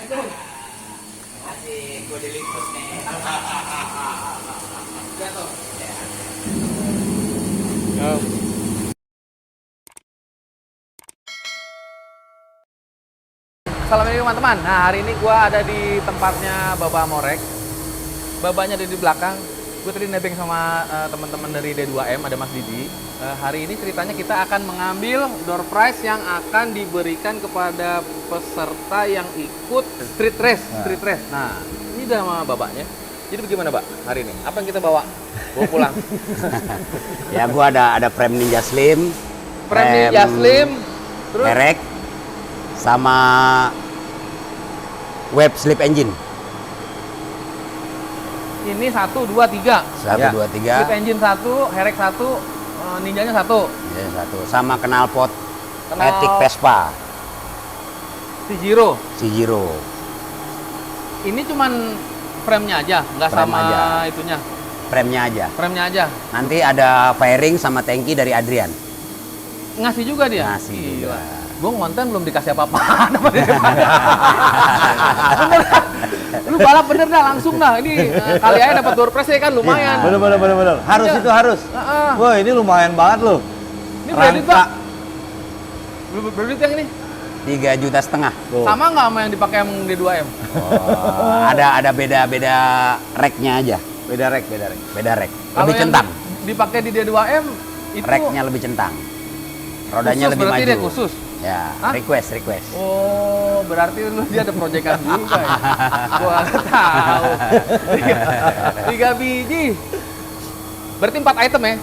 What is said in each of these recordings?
Asik, gue diliput nih. Jatuh. Ya. Assalamualaikum teman-teman. Nah, hari ini gue ada di tempatnya Baba Morek. Babanya ada di belakang. Gue tadi nebeng sama teman-teman dari D2M, ada Mas Didi. Hari ini ceritanya kita akan mengambil door prize yang akan diberikan kepada peserta yang ikut street race. Nah, ini udah sama babanya. Jadi bagaimana, Pak, hari ini? Apa yang kita bawa? Bawa pulang. Ya, gua ada frame Ninja Slim, Frame Ninja Slim, terus Herek, sama web slip engine. ini 1, 2, 3. 1, 2, 3. Slip engine 1, Herek 1, Ninjanya 1. Ya, 1. Sama knalpot Knal- Matic Vespa, Cjiro. Cjiro. Ini cuman frame-nya aja, nggak Frame sama aja. itunya. Frame-nya aja. Frame-nya aja. Nanti ada fairing sama tangki dari Adrian. Ngasih juga dia? Ngasih juga. Gue ngonten belum dikasih apa-apa. Bener. Lu balap bener dah, langsung dah. Ini kali aja dapat door prize ya kan, lumayan. Bener. Harus Iya. itu harus. Heeh. Wah, ini lumayan banget loh. Ini branded, Pak. Branded yang ini. 3,5 juta. Tuh. Sama nggak sama yang dipakai yang D2M? Oh, ada beda-beda racknya aja. Beda rek. Beda rack. Kalau Lebih yang centang. dipakai di D2M itu Racknya lebih centang. Rodanya khusus lebih berarti maju. dia khusus. Ya, Hah? request. Oh, berarti lu dia ada proyekan juga ya? Gua nggak tahu. 3 biji. Berarti 4 item ya?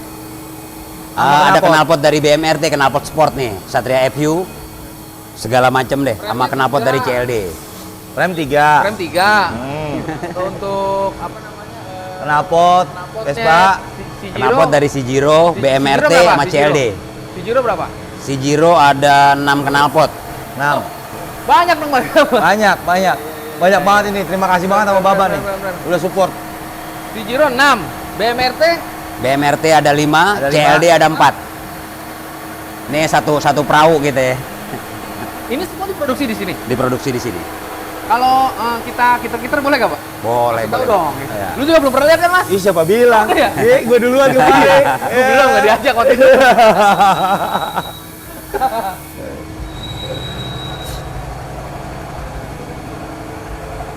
Ada knalpot dari BMRT, knalpot sport nih, Satria FU, segala macem deh, sama Frame-nya knalpot 3. dari CLD. Rem 3. Frame 3. Hmm. Untuk apa namanya? Knalpot, Vespa. Knalpot dari Cjiro, BMRT, sama CLD. Cjiro berapa? Cjiro ada 6 knalpot. 6. Banyak dong, Bang. Banyak. Banyak banget ini. Terima kasih banget sama Baba nih. Bener. Udah support. Cjiro 6, BMRT BMRT ada 5, Ada 5. CLD ada 4. Ini satu perahu gitu ya, ini semua diproduksi di sini. diproduksi di sini. Kalau kita boleh nggak, Pak? Boleh, Tahu boleh. dong. Iya. Lu juga belum pernah lihat kan, Mas? Ih, siapa bilang? Iya. Gue duluan kemarin. Gue bilang nggak diajak waktu itu.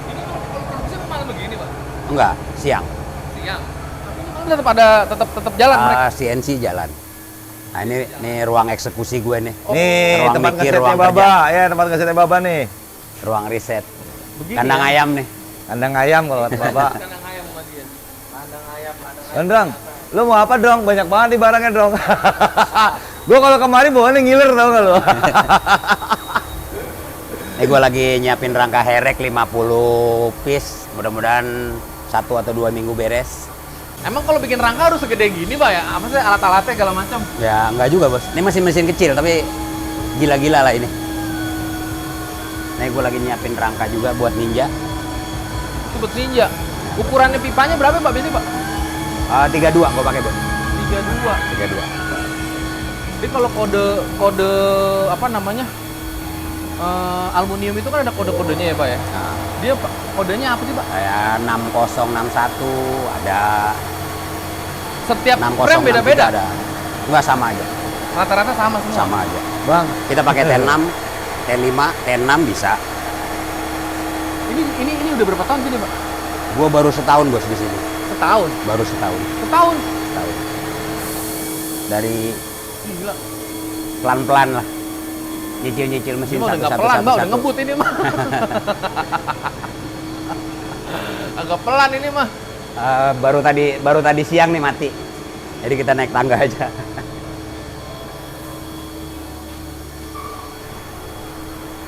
Ini kalau produksi malam begini, Pak? Enggak, siang. Siang. Tapi ini malam tetap jalan mereka. CNC jalan. Nah, ini ruang eksekusi gue nih. Nih, Ruang tempat mikir, ngesetnya ruang Baba. Ya, tempat ngesetnya Baba nih. Ruang riset. Begini Kandang ya. ayam nih. Kandang ayam kalau kata Baba. Kandang ayam sama dia. Kandang ayam. Dong, lu mau apa dong? Banyak banget nih barangnya dong. Gua kalau kemarin bawaannya ngiler tau gak lu? Ini gue lagi nyiapin rangka herek 50 piece. Mudah-mudahan 1 atau 2 minggu beres. Emang kalau bikin rangka harus segede gini, Pak ya? Apa sih alat-alatnya segala macam? Ya enggak juga bos. Ini masih mesin kecil tapi gila-gila lah ini. Ini gue lagi nyiapin rangka juga buat Ninja. Itu buat ninja. Ukurannya pipanya berapa, Pak? Biasanya, Pak? 32 gue pakai bos. 32. 32. Jadi kalau kode apa namanya? Aluminium itu kan ada kode-kodenya ya, Pak ya? Nah, Dia kodenya apa sih, Pak? kayak 6061 ada. Setiap 6063 frame beda-beda. ada. Enggak, sama aja. Rata-rata sama semua. Sama aja. Bang, Kita pakai T6, T5, T6 bisa. Ini udah berapa tahun sini, Pak? Gue baru setahun bos di sini. Setahun. Baru setahun. Setahun. Setahun. Dari Gila. pelan-pelan lah. Nyicil-nyicil Ini mesin mah udah nggak satu-satu. pelan, Pak. Udah satu-satu. ngebut ini mah. Agak pelan ini mah. Baru tadi siang nih mati. Jadi kita naik tangga aja.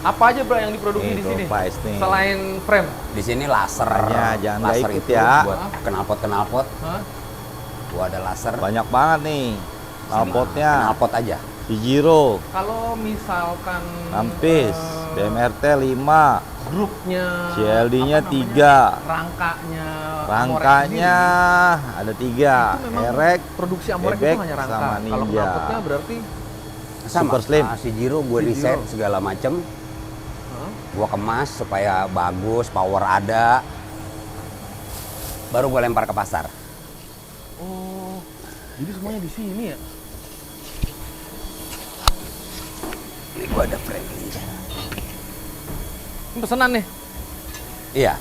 Apa aja, Bro, yang diproduksi Nih, di sini? door prize nih. Selain frame. Di sini laser. Makanya jangan nggak laser ikut itu ya. buat knalpot. Hah? Gua ada laser. banyak banget nih. Knalpotnya. Knalpot aja. Cjiro, Kalau misalkan 6 piece, BMRT 5, grupnya, CLD-nya apa namanya, 3, rangkanya, rangkanya ada 3, itu memang Herek, produksi Amorek bebek, itu hanya rangka. sama Kalau Ninja. knalpotnya berarti Sama. Super Slim. Nah, si Jiro gue Si riset Jiro. segala macem. Gua kemas supaya bagus, power ada. Baru gua lempar ke pasar. Oh, jadi semuanya di sini ya? Ini gua ada Franklin. Ini pesanan nih. Iya.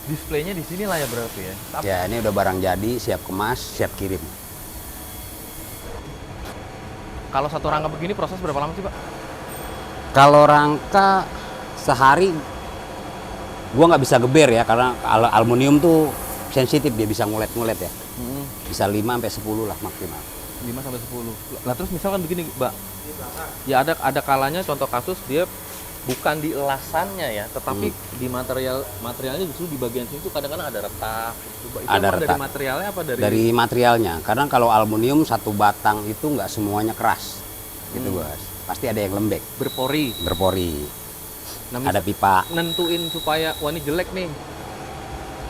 Displaynya di sini lah ya berarti ya. Ya, ini udah barang jadi, siap kemas, siap kirim. Kalau satu rangka begini proses berapa lama sih, Pak? Kalau rangka sehari gua nggak bisa geber ya, karena aluminium tuh sensitif, dia bisa ngulet-ngulet ya. Bisa 5 sampai 10 lah maksimal. 5 sampai 10. Lah terus misalkan begini, Mbak. Ya ada kalanya contoh kasus dia bukan di elasannya ya, tetapi di materialnya justru di bagian sini tuh kadang-kadang ada retak. Itu Ada apa dari retak. materialnya apa Dari materialnya, karena kalau aluminium satu batang itu nggak semuanya keras, gitu Bos. Pasti ada yang lembek, berpori. berpori, Nah, ada pipa. nentuin supaya wah ini jelek nih.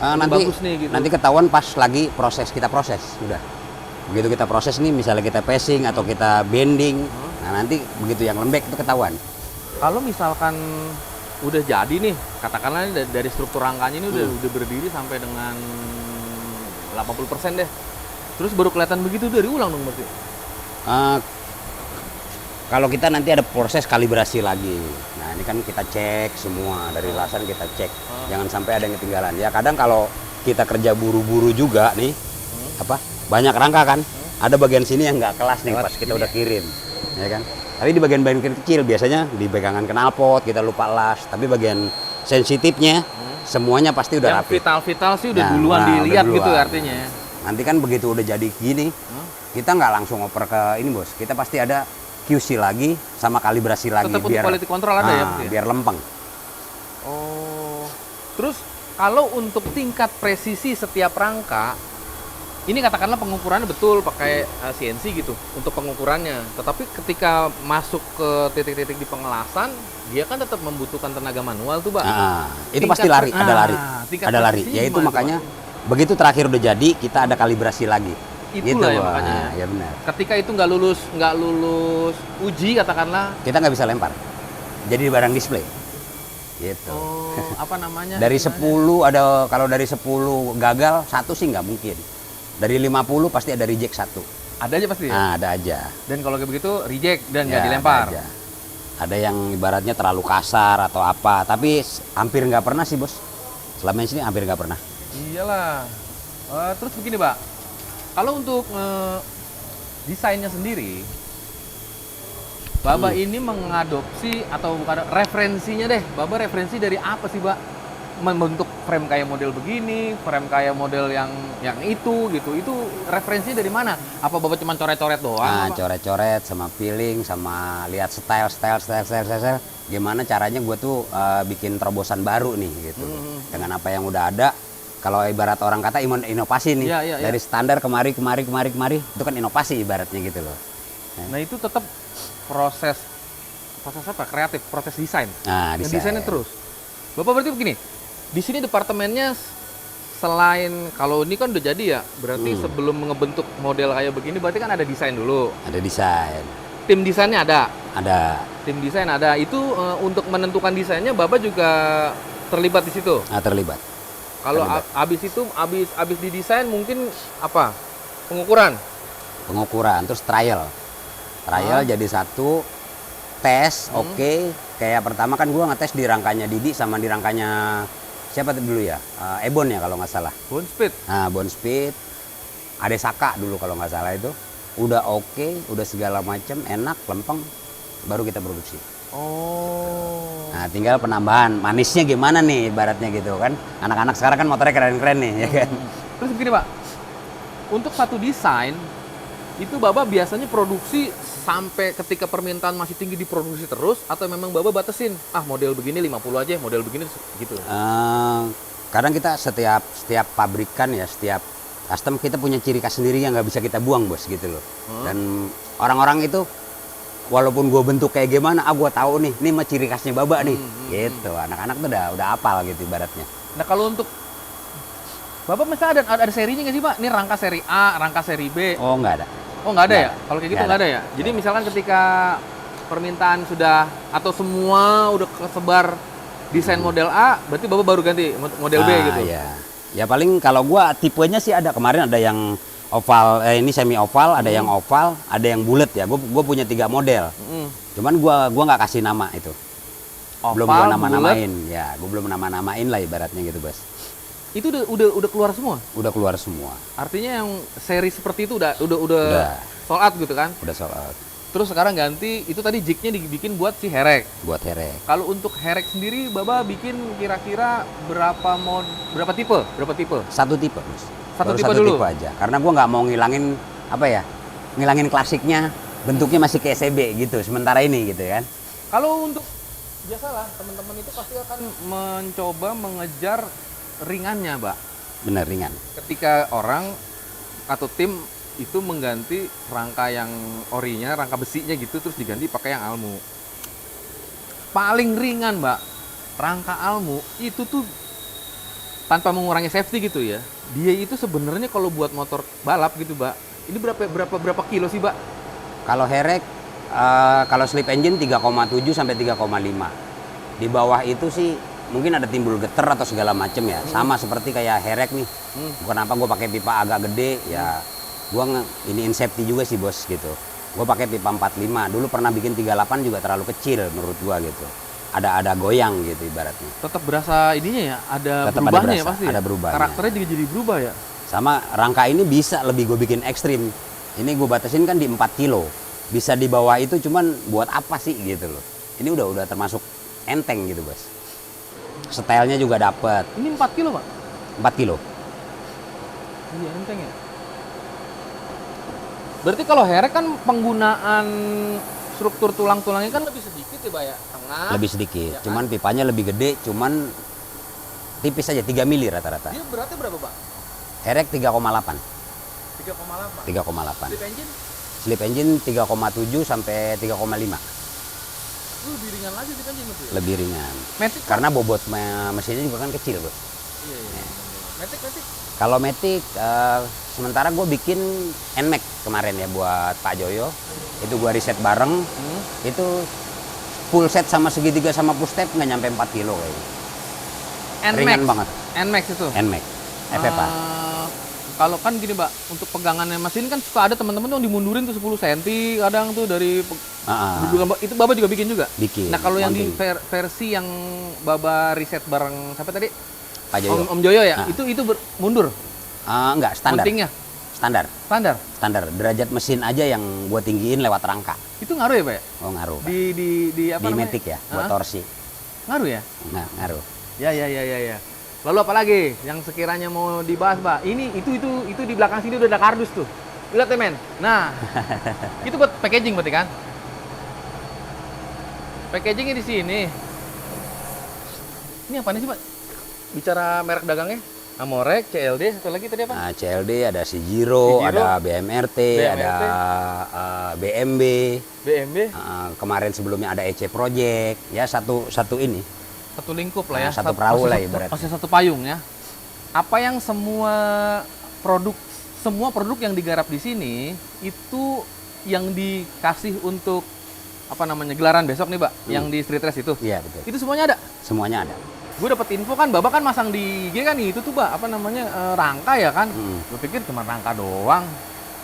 Nanti bagus nih, gitu. nanti ketahuan pas lagi kita proses, udah. Begitu kita proses nih, misalnya kita passing atau kita bending, nah nanti begitu yang lembek itu ketahuan. Kalau misalkan udah jadi nih, katakanlah ini dari struktur rangkanya ini udah berdiri sampai dengan 80% deh. Terus baru kelihatan begitu dari ulang dong berarti. Kalau kita nanti ada proses kalibrasi lagi. Nah, ini kan kita cek semua dari lasan, kita cek. Jangan sampai ada yang ketinggalan. Ya kadang kalau kita kerja buru-buru juga nih, banyak rangka kan, ada bagian sini yang nggak kelas nih pas kita udah kirim, ya kan. Tapi di bagian-bagian kecil biasanya di pegangan knalpot kita lupa las, tapi bagian sensitifnya semuanya pasti udah Yang rapi. vital-vital sih udah Nah, duluan udah dilihat gitu duluan. artinya. Nanti kan begitu udah jadi gini, kita nggak langsung oper ke ini Bos. Kita pasti ada QC lagi sama kalibrasi lagi Tetap untuk quality control ada ya, Bos, ya? biar lempeng. Oh. Terus kalau untuk tingkat presisi setiap rangka, ini katakanlah pengukurannya betul pakai CNC gitu untuk pengukurannya. Tetapi ketika masuk ke titik-titik di pengelasan, dia kan tetap membutuhkan tenaga manual tuh, Pak. Nah, itu Tingkat pasti lari, per- ada lari, tingkat ada lari. presisinya Ya itu gimana tuh, makanya begitu terakhir udah jadi kita ada kalibrasi lagi. Itulah ya Bos. makanya. Nah, ya benar. Ketika itu nggak lulus uji katakanlah, Kita nggak bisa lempar. Jadi barang display. Gitu. apa namanya? Dari istilahnya? 10 ada, kalau dari 10 gagal, satu sih nggak mungkin. Dari 50 pasti ada reject satu. Ada aja pasti ya? Nah, ada aja. Dan kalau kayak begitu reject dan Ya, nggak dilempar. Ada aja. Ada yang ibaratnya terlalu kasar atau apa, tapi hampir nggak pernah sih Bos. Selama ini hampir nggak pernah. Iyalah. Terus begini, Pak. Kalau untuk desainnya sendiri, Baba ini mengadopsi atau bukan referensinya deh. Baba referensi dari apa sih, Pak? Membentuk frame kayak model begini, frame kayak model yang itu gitu. Itu referensinya dari mana? Apa Baba cuma coret-coret doang? Nah, apa? coret-coret sama peeling sama lihat style. Gimana caranya gue tuh bikin terobosan baru nih gitu. Dengan apa yang udah ada. Kalau ibarat orang kata inovasi nih. Iya. Dari standar kemari itu kan inovasi ibaratnya gitu loh. Nah, itu tetap proses apa? Kreatif, proses desain. Nah, Yang desain. desainnya terus. Bapak berarti begini, di sini departemennya selain kalau ini kan udah jadi ya, berarti sebelum ngebentuk model kayak begini berarti kan ada desain dulu. Ada desain. Tim desainnya ada. Ada. Tim desain ada. Itu untuk menentukan desainnya Bapak juga terlibat di situ. Nah, terlibat. Kalau abis itu abis didesain mungkin apa? Pengukuran. Pengukuran, terus trial. Trial jadi satu, tes, oke. Kayak pertama kan gua ngetes di rangkanya Didi sama di rangkanya siapa tuh dulu ya? Ebon ya kalau nggak salah. Bone speed. Nah, Bone Speed, Ade Saka dulu kalau nggak salah itu. Udah oke, udah segala macam, enak, lempeng, baru kita produksi. Oh. Nah, tinggal penambahan, manisnya gimana nih ibaratnya gitu kan. Anak-anak sekarang kan motornya keren-keren nih, ya kan. Terus begini, Pak. Untuk satu desain itu Bapak biasanya produksi sampai ketika permintaan masih tinggi diproduksi terus atau memang Bapak batasin? Ah, model begini 50 aja, model begini gitu. Kadang kita setiap pabrikan ya, setiap custom kita punya ciri khas sendiri yang nggak bisa kita buang Bos gitu loh. Dan orang-orang itu walaupun gue bentuk kayak gimana, gue tahu nih, ini mah ciri khasnya Baba nih, gitu. Anak-anak tuh udah apal gitu ibaratnya. Nah, kalau untuk Bapak misalnya ada serinya nggak sih Pak? Ini rangka seri A, rangka seri B. Oh, nggak ada. Oh nggak ada Nggak ya? ada. Kalau kayak gitu Nggak nggak ada ada. ya? Jadi misalkan ketika permintaan sudah atau semua udah kesebar desain model A, berarti Bapak baru ganti model B gitu? Ya. Ya paling kalau gua tipenya sih ada. Kemarin ada yang oval, ini semi oval, ada yang oval, ada yang bulat ya. Gua punya 3 model. Mm. Cuman gua nggak kasih nama itu. Belum Oval, gua nama-namain. Ya, gua belum nama-namain lah ibaratnya gitu, Bos. itu udah keluar semua. Udah keluar semua. Artinya yang seri seperti itu udah Udah. sold out gitu kan? Udah sold out. Terus sekarang ganti itu tadi jignya dibikin buat si Herek. Buat herek. Kalau untuk Herek sendiri Baba bikin kira-kira berapa tipe? Berapa tipe? Satu tipe, Bos. Satu Baru tipe satu dulu? tipe aja. Karena gua nggak mau ngilangin apa ya? Ngilangin klasiknya, bentuknya masih kayak SB gitu. Sementara ini gitu kan. Kalau untuk biasalah teman-teman itu pasti akan mencoba mengejar ringannya, Mbak. Bener ringan. Ketika orang atau tim itu mengganti rangka yang orinya, rangka besinya gitu, terus diganti pakai yang almu. Paling ringan, Mbak, rangka almu itu tuh tanpa mengurangi safety gitu ya. Dia itu sebenarnya kalau buat motor balap gitu, Mbak, ini berapa kilo sih, Mbak? Kalau herek, kalau slip engine 3,7 sampai 3,5. Di bawah itu sih mungkin ada timbul geter atau segala macem ya. Sama seperti kayak herek nih. Kenapa gue pakai pipa agak gede ya? Gue iniin safety juga sih bos gitu. Gue pakai pipa 45. Dulu pernah bikin 38 juga terlalu kecil menurut gue gitu. Ada goyang gitu ibaratnya. Tetap berasa ininya ya, ada Tetap ada berubahnya ya berasa, pasti. ada ya? berubahnya. Karakternya juga jadi berubah ya. Sama rangka ini bisa lebih gue bikin ekstrim. Ini gue batasin kan di 4 kilo. Bisa di bawah itu cuman buat apa sih gitu loh. Ini udah termasuk enteng gitu bos. Stylenya juga dapet. Ini 4 kilo, Pak? 4 kilo. Iya, enteng ya. Berarti kalau herek kan penggunaan struktur tulang-tulangnya kan lebih sedikit ya, Pak ya? Tengah. Lebih sedikit. Ya kan? Cuman pipanya lebih gede, cuman tipis aja 3 mili rata-rata. Dia beratnya berapa, Pak? Herek 3,8. 3,8. 3,8. Slip engine Slip engine 3,7 sampai 3,5. lebih ringan lagi slip engine itu ya? Lebih ringan. Matic? Karena bobot mesinnya juga kan kecil, bos. Iya, iya. Matic. Kalau Matic, sementara gue bikin NMAX kemarin ya buat Pak Joyo. Itu gue riset bareng. Itu full set sama segitiga sama push step nggak nyampe 4 kilo kayaknya. Ringan banget. NMAX itu? NMAX, FFA. Kalau kan gini, Mbak, untuk pegangannya mesin kan suka ada teman-teman tuh yang dimundurin tuh 10 cm kadang tuh dari itu Baba juga bikin juga? Bikin. Nah, kalau yang di mounting. versi yang Baba riset bareng siapa tadi? Pak Joyo. Om Joyo ya? Nah. Itu mundur Enggak, standar. mountingnya? Standar. Standar? Standar. Derajat mesin aja yang gue tinggiin lewat rangka. Itu ngaruh ya, Pak ya? Oh, ngaruh. Pak. Di apa Di namanya? Matic ya, buat Hah? torsi. Ngaruh ya? Nah, ngaruh. Ya. Lalu apa lagi yang sekiranya mau dibahas, Pak? Ini itu di belakang sini udah ada kardus tuh. Lihat ya, men. Nah, itu buat packaging berarti kan? Packagingnya di sini. Ini apa nih sih, Pak? Bicara merek dagangnya? Amorek, CLD, satu lagi tadi apa? Nah, CLD ada Sijiro, Sijiro, ada BMRT, ada BMB. BMB, Kemarin sebelumnya ada EC Project. Ya satu ini. satu lingkup lah ya. Nah, satu perahu lah masih ibaratnya. Masih satu payung ya. Apa yang semua produk yang digarap di sini itu yang dikasih untuk apa namanya gelaran besok nih, Pak, yang di street race itu. Iya betul. Itu semuanya ada. Semuanya ada. Gue dapat info kan, Baba kan masang di IG kan itu tuh, Pak, apa namanya rangka ya kan. Gue pikir cuma rangka doang.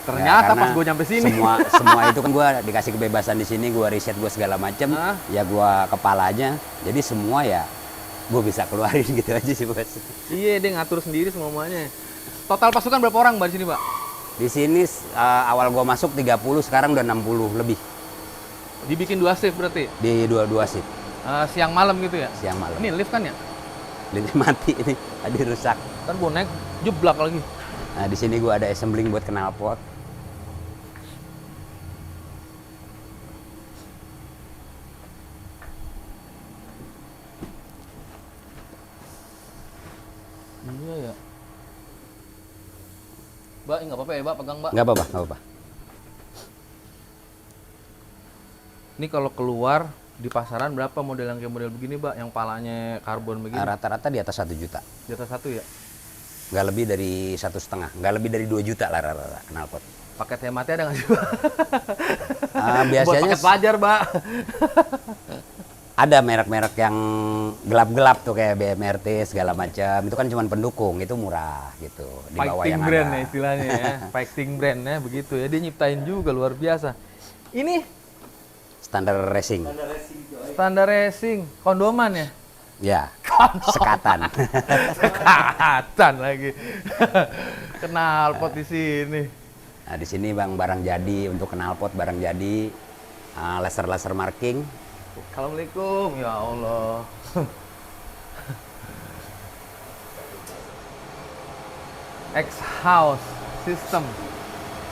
Ternyata karena pas gue nyampe sini. Semua itu kan gue dikasih kebebasan di sini, gue riset gue segala macem. Ya gue kepalanya. Jadi semua ya gue bisa keluarin gitu aja sih bos. Iya, dia ngatur sendiri semuanya. Total pasukan berapa orang, Mbak, di sini, Pak? Di sini awal gue masuk 30, sekarang udah 60 lebih. Dibikin 2 shift berarti? Di dua shift. Siang malam gitu ya? Siang malam. Ini lift kan ya? Liftnya mati ini, tadi rusak. Ntar gue naik, jeblak lagi. Nah di sini gue ada assembling buat knalpot. Iya ya. Mbak, nggak apa-apa ya, Mbak, pegang, Mbak. Nggak apa-apa. Ini kalau keluar di pasaran berapa model yang kayak model begini, Mbak? Yang palanya karbon begini? Rata-rata di atas 1 juta. Di atas 1 ya? Nggak lebih dari 1,5, nggak lebih dari 2 juta lah rata-rata knalpot. Paket hematnya ada nggak sih, Pak? Buat Biasanya paket pelajar, Pak. ada merek-merek yang gelap-gelap tuh kayak BMRT segala macam. Itu kan cuma pendukung, itu murah gitu. Di bawah Fighting yang brand ada. ya istilahnya ya. Fighting brand ya begitu ya. Dia nyiptain juga luar biasa. Ini Standar racing. standar racing, kondoman ya? Ya. Sekatan. Sekatan lagi. Knalpot di sini. Nah, di sini Bang barang jadi untuk knalpot barang jadi. Laser-laser marking. Assalamualaikum, ya Allah. X-House System.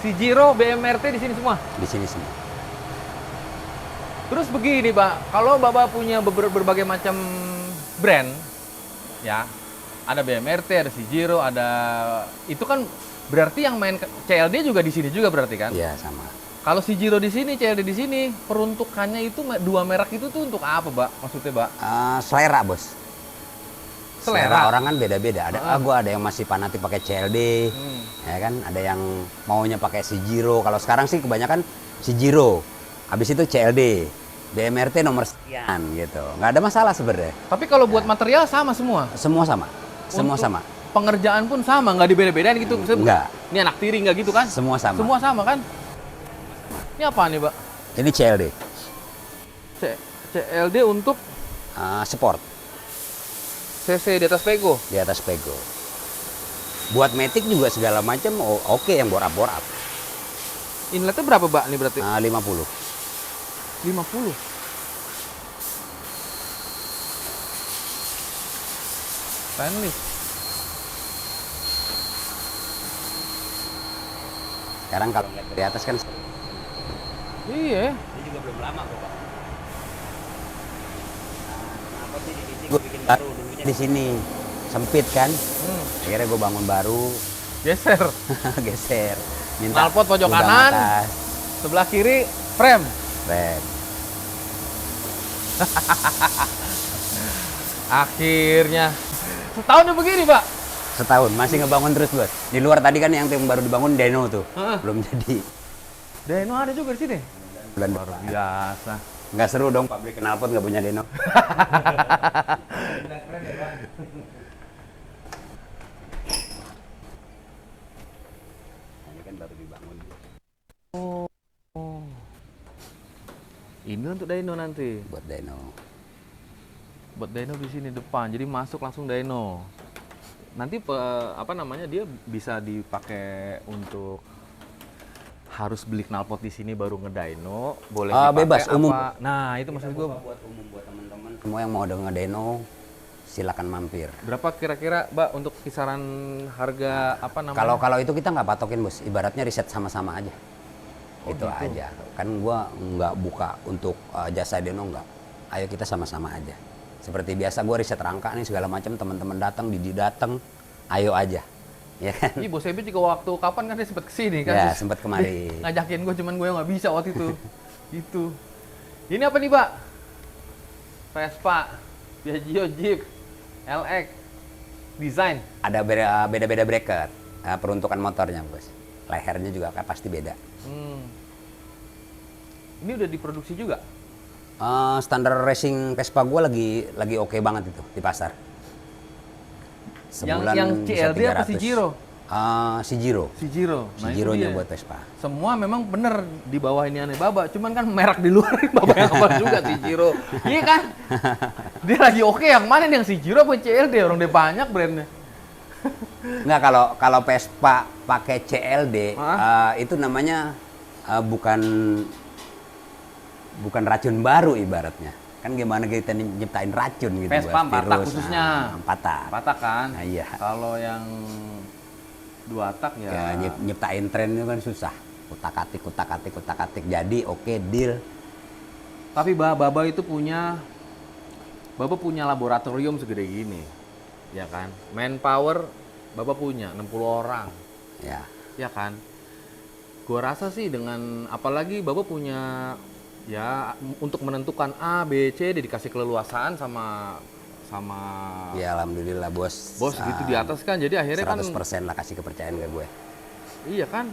Si Jiro BMRT di sini semua. Di sini semua. Terus begini, Pak, kalau Bapak punya berbagai macam brand, ya, ada BMRT, ada si Jiro, ada itu kan berarti yang main CLD juga di sini juga berarti kan? Iya, sama. Kalau si Jiro di sini, CLD di sini, peruntukannya itu dua merek itu tuh untuk apa, Pak? Maksudnya, Pak? Selera, Bos. Selera. Orang kan beda-beda. Gua ada yang masih fanatik pakai CLD, ya kan? Ada yang maunya pakai si Jiro. Kalau sekarang sih kebanyakan si Jiro. Habis itu CLD, BMRT nomor sekian gitu. Nggak ada masalah sebenarnya. Tapi kalau buat material sama semua. Semua sama. Semua Untuk sama. Pengerjaan pun sama, nggak dibeda-bedain gitu. Enggak. Ini anak tiri nggak gitu kan? Semua sama. Semua sama kan? Ini apa nih, Pak? Ini CLD. CLD untuk Sport CC di atas Pego. di atas Pego. Buat Matic juga segala macam oke yang bore up. Inletnya berapa, Pak? Ini berarti 50. 50. Stainless. Sekarang kalau lihat dari atas kan Iya. ini juga belum lama kok, Pak. Kenapa sih di sini gue bikin baru dulunya di sini sempit kan? Akhirnya gue bangun baru, Geser. geser. Knalpot pojok udang kanan. atas, Sebelah kiri frame. rem. Akhirnya setahun udah begini, Pak. Setahun masih ngebangun terus, Bos. Di luar tadi kan yang baru dibangun Deno tuh. Heeh. Belum jadi. Deno ada juga di sini. Bulan Luar biasa. nggak seru dong pabrik knalpot nggak punya Deno. Ini kan baru dibangun. Ini untuk Deno nanti. Buat Deno. Buat Deno di sini depan. Jadi masuk langsung Deno. Nanti apa namanya dia bisa dipakai untuk harus beli knalpot di sini baru ngedyno, boleh dipakai bebas, apa? umum. Nah, itu maksud gue. Buat umum buat teman-teman semua yang mau dengan Deno silakan mampir. Berapa kira-kira, Mbak, untuk kisaran harga apa namanya? Kalau itu kita nggak patokin, Bos. Ibaratnya riset sama-sama aja. Oh, itu gitu. aja. Kan gua nggak buka untuk jasa Deno nggak. Ayo kita sama-sama aja. Seperti biasa gua riset rangka nih segala macam, teman-teman datang, Didi datang, ayo aja. Ya kan? Ih, Bos Ebi juga waktu kapan kan dia sempat kesini kan? Ya, Terus sempat kemari. dia ngajakin gue, cuman gue nggak bisa waktu itu. Gitu. Ini apa nih, Pak? Vespa, Piaggio Jeep, LX, desain. Ada beda-beda bracket, peruntukan motornya, Bos. Lehernya juga pasti beda. Ini udah diproduksi juga? Standar racing Vespa gua lagi oke banget itu di pasar. Sebulan yang bisa CLD apa si 300. Jiro? Si Jiro. Si Jiro. Si Nah, itu Jironya dia. buat Vespa. Semua memang bener di bawah ini aneh Baba, cuman kan merek di luar Baba yang apa juga si Jiro. Iya kan? Dia lagi oke, yang mana nih, yang si Jiro apa CLD? Orang dia banyak brandnya. Nggak, kalau Vespa pakai CLD itu namanya bukan racun baru ibaratnya. Kan gimana kita nyiptain racun gitu. Vespa buat 4 tak virus. khususnya. 4 tak. 4 tak kan? Nah, iya. Kalau yang 2 tak ya. Ya, nyiptain tren itu kan susah. Kutak-atik. Jadi oke, deal. Tapi Baba itu punya laboratorium segede gini. Ya kan? Manpower Baba punya 60 orang. Ya. Ya kan? Gua rasa sih dengan apalagi Baba punya ya untuk menentukan A, B, C dia dikasih keleluasaan sama sama Ya alhamdulillah bos. bos gitu di atas kan. Jadi akhirnya kan 100% lah kasih kepercayaan ke gue. iya kan.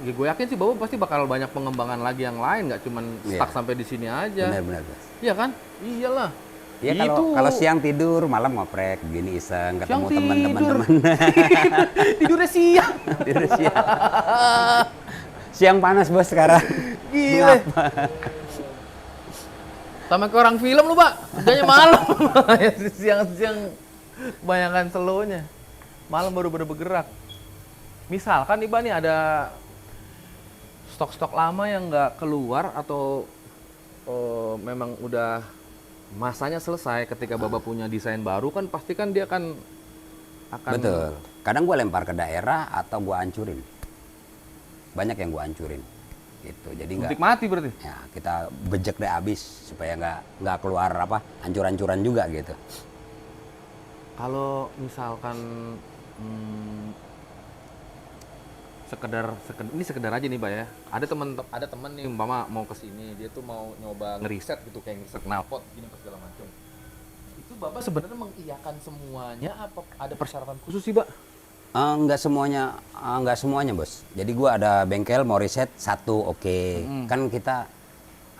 Ya, gue yakin sih Bapak pasti bakal banyak pengembangan lagi yang lain, nggak cuman stuck Iya. sampai di sini aja. Benar-benar bos. Iya kan? Iyalah. Ya Itu. kalau siang tidur, malam ngoprek, begini iseng, ketemu Siang teman-teman. tidur. Tidurnya siang. Tidur siang. Siang panas bos sekarang. Gile. Sama ke orang film lu, Pak. Kerjanya malam. Siang-siang kebanyakan slow-nya. Malam baru bergerak. Misalkan nih, Pak, nih ada stok-stok lama yang nggak keluar atau memang udah masanya selesai ketika Bapak punya desain baru kan pasti kan dia akan Betul. Kadang gue lempar ke daerah atau gue hancurin. Banyak yang gue hancurin. Gitu. Jadi suntik mati berarti. ya kita bejek deh abis supaya nggak keluar apa hancur-hancuran juga gitu. Kalau misalkan sekedar aja nih, Pak ya. Ada temen nih umpama mau ke sini, dia tuh mau nyoba ngeriset gitu kayak ngeriset knalpot gini apa segala macam. Itu Bapak sebenarnya mengiyakan semuanya apa ada persyaratan khusus sih, Pak? Nggak semuanya bos. Jadi gua ada bengkel mau riset satu oke. Kan kita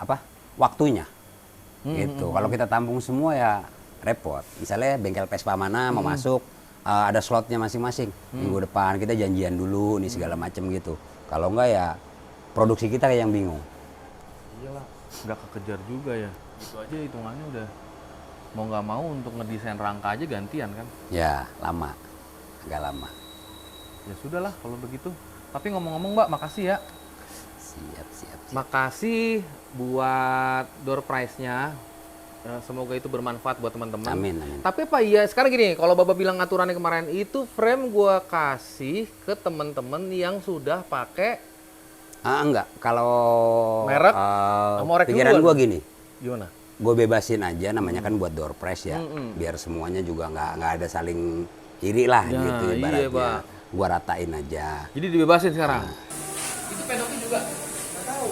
apa waktunya gitu. Kalau kita tampung semua ya repot. Misalnya bengkel Vespa mana mau masuk ada slotnya masing-masing. Minggu depan kita janjian dulu nih segala macam gitu. Kalau enggak ya produksi kita kayak yang bingung. Iyalah, nggak kekejar juga ya. Itu aja hitungannya udah mau nggak mau untuk ngedesain rangka aja gantian kan. Ya lama, agak lama. Ya sudahlah kalau begitu. Tapi ngomong-ngomong, Mbak, makasih ya. Siap. Makasih buat door prize-nya. Semoga itu bermanfaat buat teman-teman. Amin. Tapi Pak, iya sekarang gini, kalau Bapak bilang aturannya kemarin itu frame gua kasih ke teman-teman yang sudah pakai Enggak, kalau Merek sama orek pikiran duluan. gua gini, gimana? gue bebasin aja namanya kan buat door prize ya, biar semuanya juga nggak ada saling iri lah Ya, gitu iya, ibaratnya. Pak. Gua ratain aja. Jadi dibebasin sekarang. Itu pedoknya juga nggak tahu.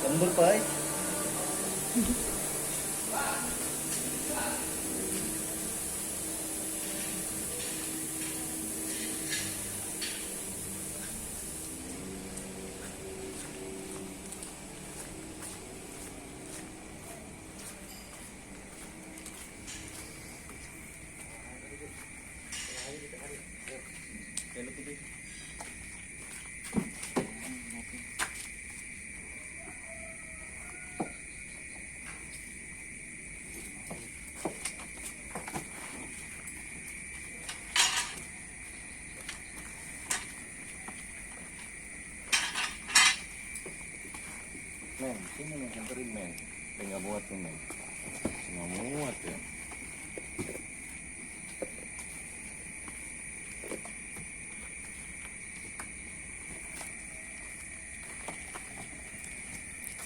Lembur, Pak. Men, sini men, anterin men. Nggak muat nih men. Nggak muat ya.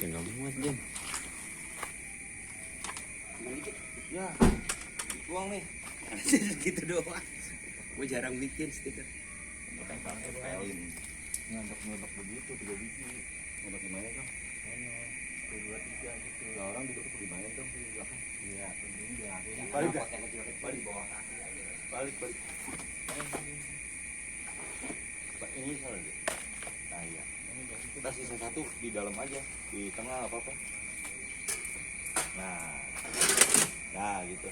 Nggak muat Jim. Ya, buang nih. Gitu doang. Gue jarang bikin stiker. Tempelin. Nyodok begitu 3 biji. Nyodok gimana dong? Satu, 2, 3 gitu. Ya orang duduk tuh gimana dong di belakang? Iya, penting dia. Balik dah. Balik bawah kaki aja. Balik. Pak, ini salah deh. Nah iya. Kita sisa satu di dalam aja, di tengah apa-apa. Nah gitu.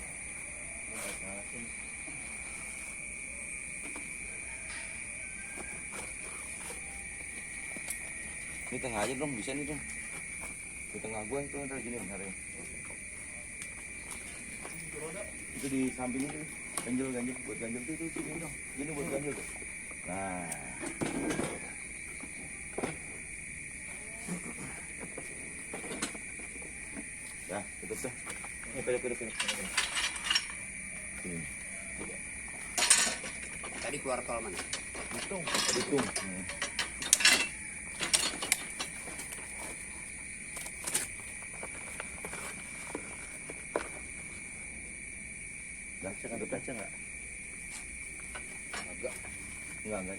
Ini tengah aja dong, bisa nih dong. Di tengah gua itu ntar gini bentar ya. Itu di samping itu, ganjel buat ganjel tuh itu gini dong. Gini buat ganjel tuh. Nah. Ya, tutup dah. Ini pedok. Sini. Tadi keluar tol mana? Hitung. Ada kaca nggak? Agak. Enggak.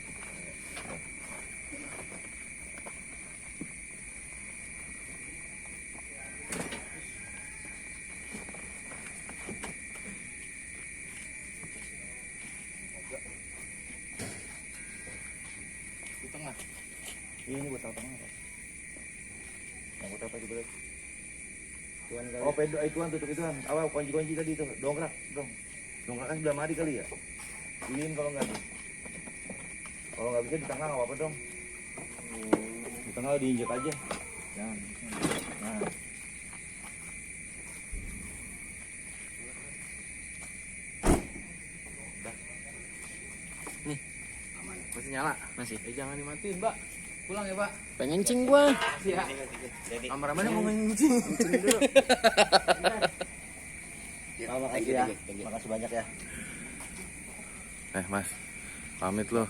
Ini buat apa? Yang buat apa juga? Oh, pedo ituan tutup ituan. Awal kunci-kunci tadi itu. Dongkrak, dong. Dongkrak kan sudah mati kali ya. Pilihin kalau nggak nih. Kalau nggak bisa di tengah nggak apa-apa dong. Di tengah diinjek aja. Jangan. Nah. Masih nyala? Masih. Jangan dimatiin, Mbak. Pulang ya, Pak. Pengen cing gua. Iya. Kameramennya mau ngencing. Dulu. Makasih ya. Makasih banyak ya. Mas. Pamit lo.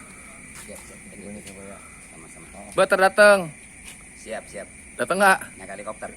Sama-sama. Mbak, datang. Siap, siap. Datang nggak? Naik helikopter.